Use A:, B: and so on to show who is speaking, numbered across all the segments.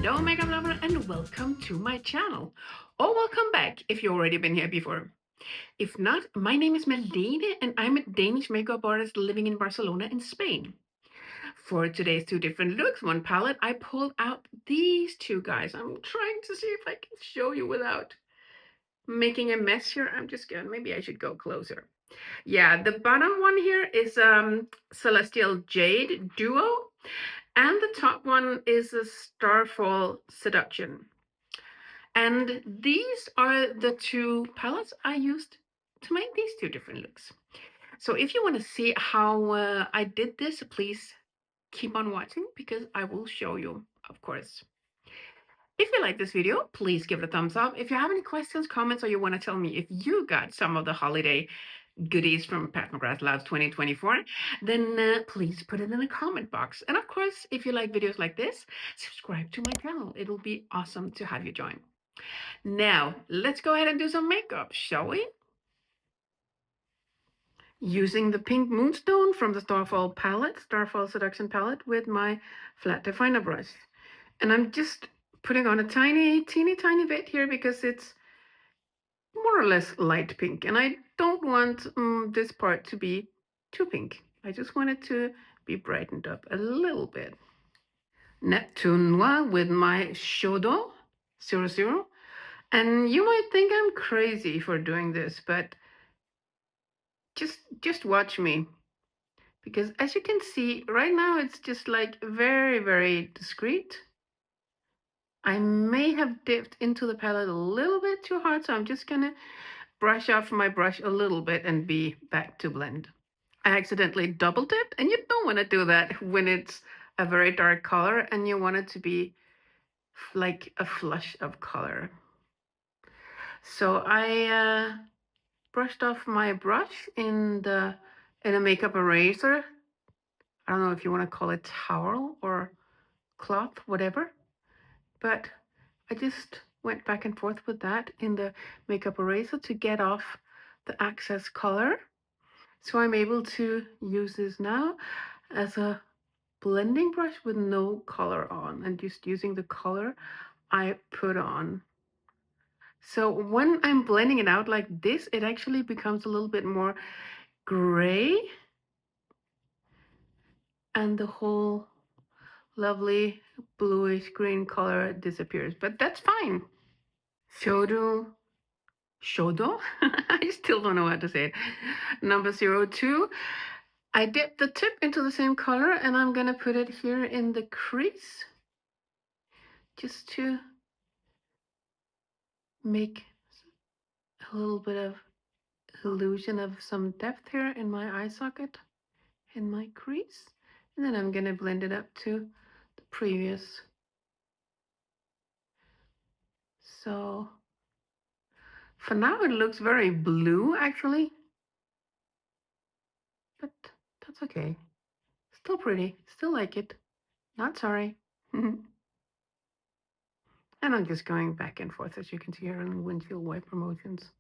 A: Hello makeup lover and welcome to my channel. Or welcome back if you've already been here before. If not, my name is Malene and I'm a Danish makeup artist living in Barcelona in Spain. For today's two different looks, one palette, I pulled out these two guys. I'm trying to see if I can show you without making a mess here. I'm just gonna, maybe I should go closer. Yeah, the bottom one here is Celestial Jade Duo. And the top one is a Starfall Seduction. And these are the two palettes I used to make these two different looks. So if you want to see how I did this, please keep on watching because I will show you, of course. If you like this video, please give it a thumbs up. If you have any questions, comments, or you want to tell me if you got some of the holiday goodies from Pat McGrath Labs 2024, then please put it in the comment box. And of course, if you like videos like this, subscribe to my channel. It'll be awesome to have you join. Now, let's go ahead and do some makeup, shall we? Using the pink moonstone from the Starfall palette, Starfall Seduction palette, with my flat definer brush. And I'm just putting on a teeny tiny bit here because it's more or less light pink. And I don't want this part to be too pink. I just want it to be brightened up a little bit. Neptune Noir with my Shodo 00. And you might think I'm crazy for doing this, but just watch me. Because as you can see, right now it's just like very discreet. I may have dipped into the palette a little bit too hard, so I'm just gonna brush off my brush a little bit and be back to blend. I accidentally double dipped, and you don't want to do that when it's a very dark color and you want it to be like a flush of color. So I brushed off my brush in a makeup eraser. I don't know if you want to call it towel or cloth, whatever. But I just went back and forth with that in the makeup eraser to get off the excess color. So I'm able to use this now as a blending brush with no color on and just using the color I put on. So when I'm blending it out like this, it actually becomes a little bit more gray and the whole lovely bluish green color disappears, but that's fine. Shodo, I still don't know how to say it. Number 02. I dipped the tip into the same color and I'm gonna put it here in the crease just to make a little bit of illusion of some depth here in my eye socket, in my crease. And then I'm gonna blend it up to the previous. So for now it looks very blue actually, but that's okay. Still pretty, still like it. Not sorry. And I'm just going back and forth, as you can see here in windshield wiper motions.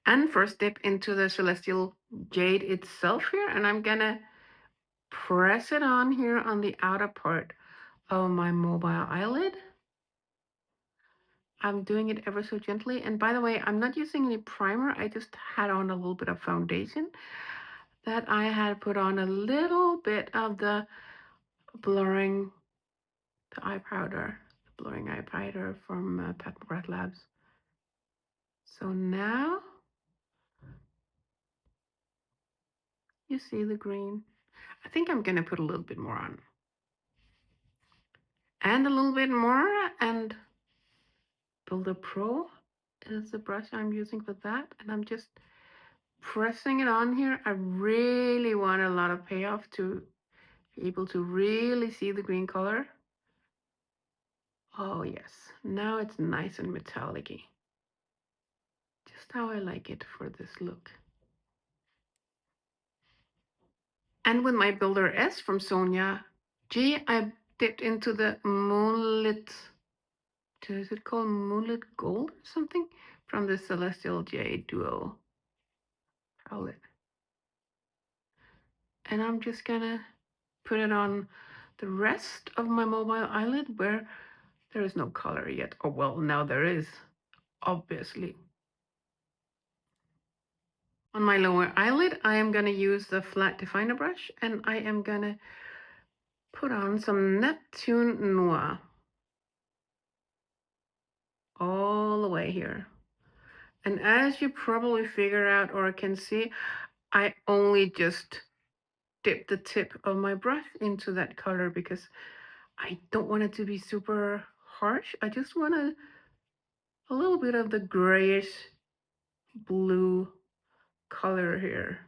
A: And first dip into the Celestial Jade itself here, and I'm gonna press it on here on the outer part of my mobile eyelid. I'm doing it ever so gently. And by the way, I'm not using any primer. I just had on a little bit of foundation that I had put on a little bit of the blurring, the eye powder, the blurring eye powder from Pat McGrath Labs. So now you see the green. I think I'm gonna put a little bit more on. And a little bit more, and Builder Pro is the brush I'm using for that. And I'm just pressing it on here. I really want a lot of payoff to be able to really see the green color. Oh yes, now it's nice and metallic-y. Just how I like it for this look. And with my Builder S from Sonia G, I dipped into the Moonlit, is it called Moonlit Gold or something? From the Celestial Jade Duo palette. And I'm just gonna put it on the rest of my mobile eyelid where there is no color yet. Oh, well, now there is, obviously. On my lower eyelid, I am gonna use the flat definer brush and I am gonna put on some Neptune Noir all the way here. And as you probably figure out or can see, I only just dip the tip of my brush into that color because I don't want it to be super harsh. I just want a little bit of the grayish blue color here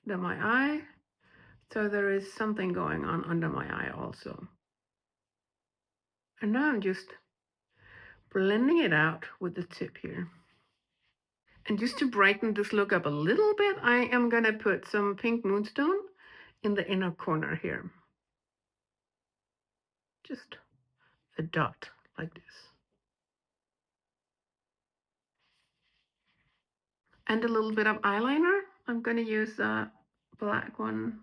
A: under my eye. So there is something going on under my eye also. And now I'm just blending it out with the tip here. And just to brighten this look up a little bit, I am gonna put some pink moonstone in the inner corner here. Just a dot like this. And a little bit of eyeliner. I'm gonna use the black one,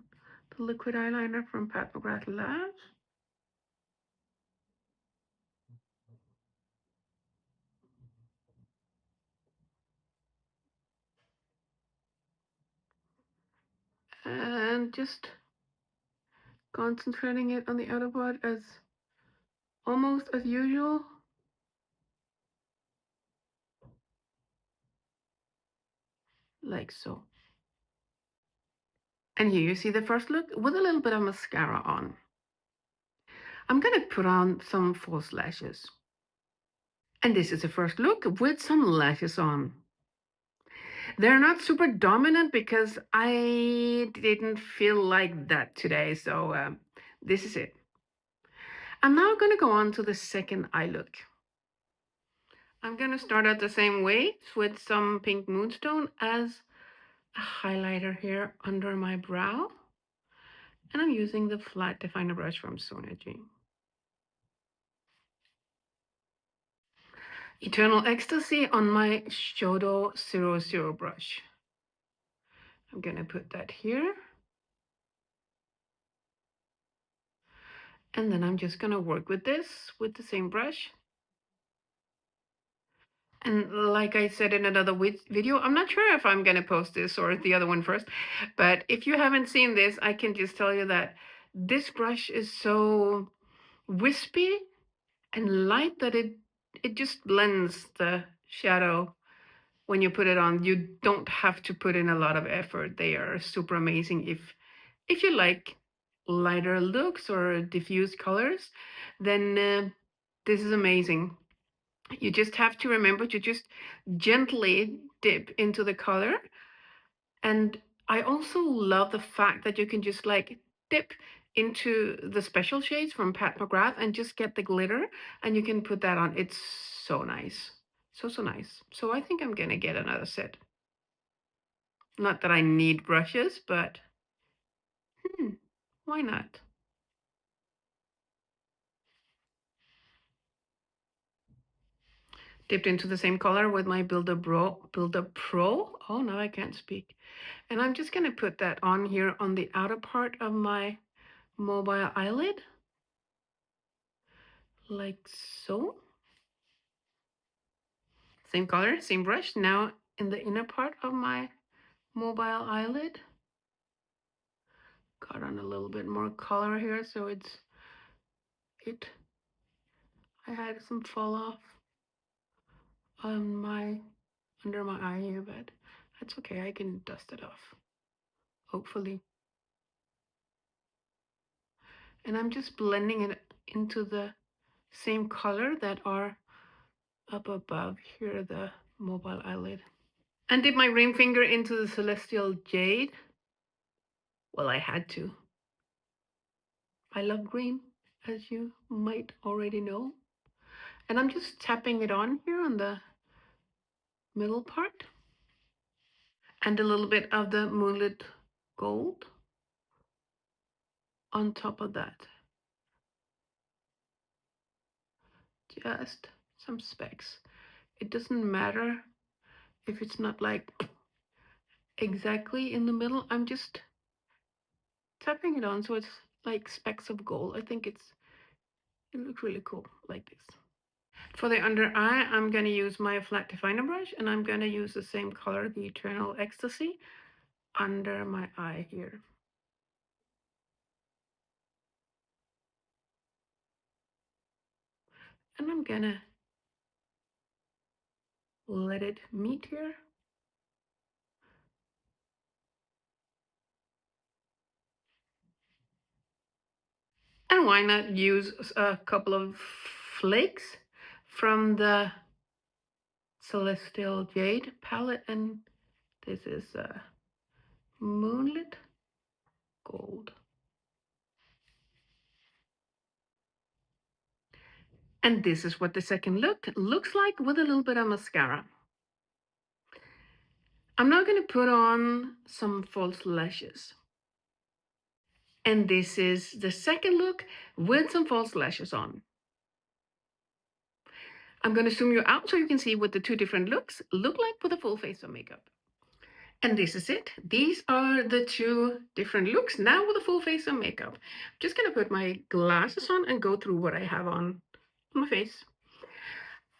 A: the liquid eyeliner from Pat McGrath Labs. And just concentrating it on the outer part as almost as usual. Like so. And here you see the first look with a little bit of mascara on. I'm gonna put on some false lashes. And this is the first look with some lashes on. They're not super dominant because I didn't feel like that today, so this is it. I'm now gonna go on to the second eye look. I'm gonna start out the same way with some pink moonstone as a highlighter here under my brow. And I'm using the flat definer brush from Sonergy. Eternal Ecstasy on my Shodo 00 brush. I'm gonna put that here. And then I'm just gonna work with this with the same brush. And like I said in another video, I'm not sure if I'm gonna post this or the other one first, but if you haven't seen this, I can just tell you that this brush is so wispy and light that it just blends the shadow when you put it on. You don't have to put in a lot of effort. They are super amazing if you like lighter looks or diffuse colors, then this is amazing. You just have to remember to just gently dip into the color. And I also love the fact that you can just like dip into the special shades from Pat McGrath and just get the glitter and you can put that on. It's so nice. So, so nice. So I think I'm gonna get another set. Not that I need brushes, but why not? Dipped into the same color with my Builder Pro. Oh, now I can't speak. And I'm just gonna put that on here on the outer part of my mobile eyelid. Like so. Same color, same brush. Now in the inner part of my mobile eyelid. Got on a little bit more color here, so I had some fall off on my under my eye here, but that's okay. I can dust it off, hopefully. And I'm just blending it into the same color that are up above here, the mobile eyelid. And dip my ring finger into the Celestial Jade. Well, I had to. I love green, as you might already know. And I'm just tapping it on here on the middle part. And a little bit of the Moonlit Gold on top of that. Just some specks. It doesn't matter if it's not like exactly in the middle. I'm just tapping it on so it's like specks of gold. I think it looks really cool like this. For the under eye, I'm going to use my flat definer brush, and I'm going to use the same color, the Eternal Ecstasy, under my eye here. And I'm going to let it meet here. And why not use a couple of flakes from the Celestial Jade palette, and this is Moonlit Gold. And this is what the second look looks like with a little bit of mascara. I'm now going to put on some false lashes. And this is the second look with some false lashes on. I'm going to zoom you out so you can see what the two different looks look like with a full face of makeup. And this is it. These are the two different looks now with a full face of makeup. I'm just going to put my glasses on and go through what I have on my face.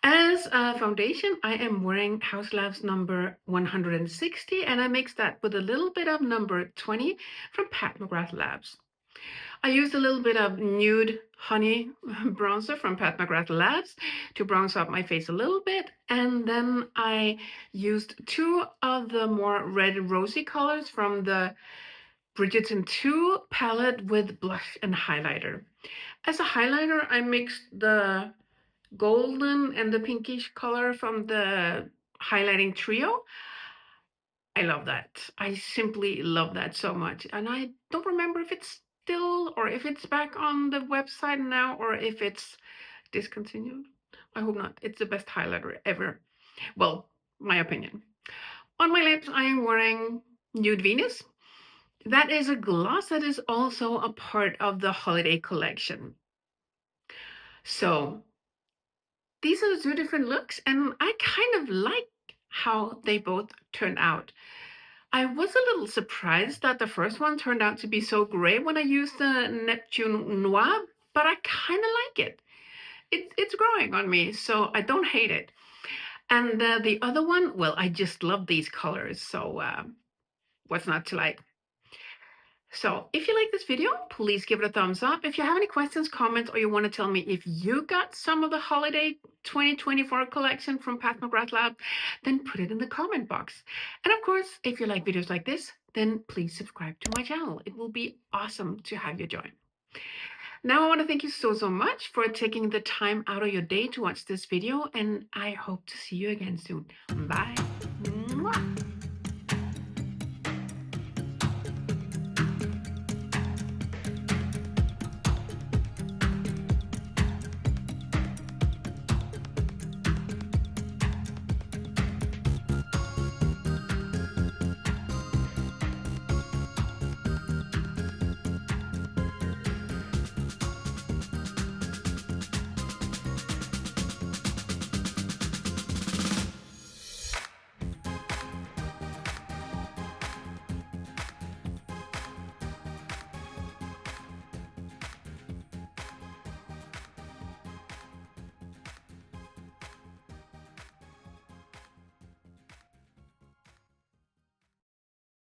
A: As a foundation, I am wearing House Labs number 160, and I mixed that with a little bit of number 20 from Pat McGrath Labs. I used a little bit of Nude Honey bronzer from Pat McGrath Labs to bronze up my face a little bit, and then I used two of the more red rosy colors from the Bridgerton 2 palette with blush and highlighter. As a highlighter, I mixed the golden and the pinkish color from the highlighting trio. I love that. I simply love that so much. And I don't remember if it's still, or if it's back on the website now, or if it's discontinued. I hope not. It's the best highlighter ever. Well, my opinion. On my lips, I am wearing Nude Venus. That is a gloss that is also a part of the holiday collection. So these are the two different looks, and I kind of like how they both turned out. I was a little surprised that the first one turned out to be so gray when I used the Neptune Noir, but I kind of like it. It's growing on me, so I don't hate it. And the other one, well, I just love these colors, so what's not to like? So if you like this video, please give it a thumbs up. If you have any questions, comments, or you want to tell me if you got some of the holiday 2024 collection from Pat McGrath Lab, then put it in the comment box. And of course, if you like videos like this, then please subscribe to my channel. It will be awesome to have you join. Now I want to thank you so much for taking the time out of your day to watch this video, and I hope to see you again soon. Bye. Mwah.